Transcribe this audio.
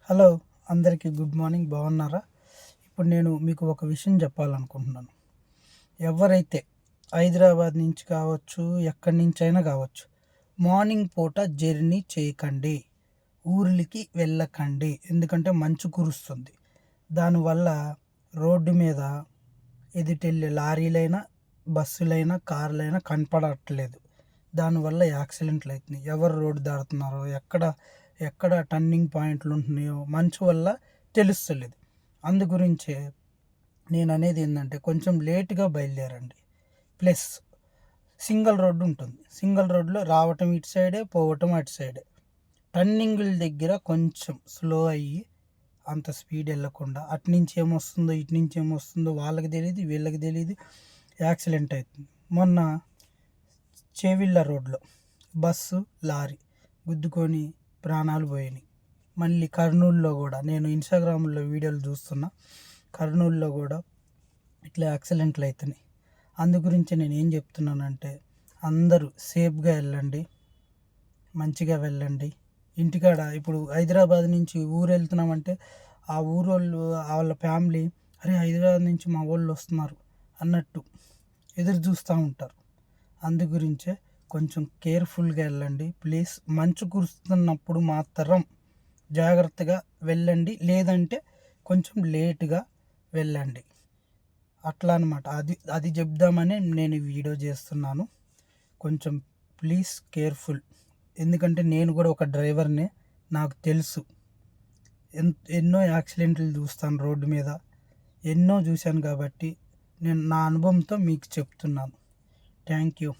Hello, అందరికీ good morning. బాగున్నారా? ఇప్పుడు నేను మీకు ఒక విషయం చెప్పాలనుకుంటున్నాను. ఎవరైతే హైదరాబాద్ నుంచి కావచ్చు, ఎక్కడి నుంచైనా కావచ్చు, మార్నింగ్ పూట జర్నీ చేయకండి, ఊర్లకి వెళ్ళకండి. ఎందుకంటే మంచు కురుస్తుంది. దానివల్ల రోడ్డు మీద ఎదుటెళ్ళే లారీలైనా, బస్సులైనా, కార్లైనా కనపడట్లేదు. దానివల్ల యాక్సిడెంట్లు అవుతున్నాయి. ఎవరు రోడ్డు దాడుతున్నారో, ఎక్కడ టర్నింగ్ పాయింట్లు ఉంటున్నాయో మంచు వల్ల తెలుస్తలేదు. అందు గురించే నేను అనేది ఏంటంటే కొంచెం లేట్గా బయలుదేరండి. ప్లస్ సింగిల్ రోడ్డు ఉంటుంది. సింగిల్ రోడ్లో రావటం ఇటు సైడే, పోవటం అటు సైడే. టర్నింగుల దగ్గర కొంచెం స్లో అయ్యి అంత స్పీడ్ వెళ్ళకుండా అటు నుంచి ఏమొస్తుందో ఇటు నుంచి ఏమొస్తుందో వాళ్ళకి తెలియదు, వీళ్ళకి తెలియదు, యాక్సిడెంట్ అవుతుంది. మొన్న చేవిళ్ళ రోడ్లో బస్సు లారీ గుద్దుకొని ప్రాణాలు పోయినాయి. మళ్ళీ కర్నూలులో కూడా నేను ఇన్స్టాగ్రామ్లో వీడియోలు చూస్తున్నా. కర్నూలులో కూడా ఇట్లా యాక్సిడెంట్లు అవుతున్నాయి. అందు గురించి నేను ఏం చెప్తున్నానంటే అందరూ సేఫ్గా వెళ్ళండి, మంచిగా వెళ్ళండి. ఇంటికాడ ఇప్పుడు హైదరాబాద్ నుంచి ఊరు వెళ్తున్నామంటే ఆ ఊరోళ్ళు వాళ్ళ ఫ్యామిలీ అరే హైదరాబాద్ నుంచి మా వాళ్ళు వస్తున్నారు అన్నట్టు ఎదురు చూస్తూ ఉంటారు. అందు గురించే కొంచెం కేర్ఫుల్గా వెళ్ళండి ప్లీజ్. మంచు కురుస్తున్నప్పుడు మాత్రం జాగ్రత్తగా వెళ్ళండి, లేదంటే కొంచెం లేటుగా వెళ్ళండి. అట్లా అనమాట. అది చెప్దామని నేను ఈ వీడియో చేస్తున్నాను. కొంచెం ప్లీజ్ కేర్ఫుల్. ఎందుకంటే నేను కూడా ఒక డ్రైవర్నే, నాకు తెలుసు. ఎన్నో యాక్సిడెంట్లు చూస్తాను రోడ్డు మీద, ఎన్నో చూశాను కాబట్టి నేను నా అనుభవంతో మీకు చెప్తున్నాను. Thank you.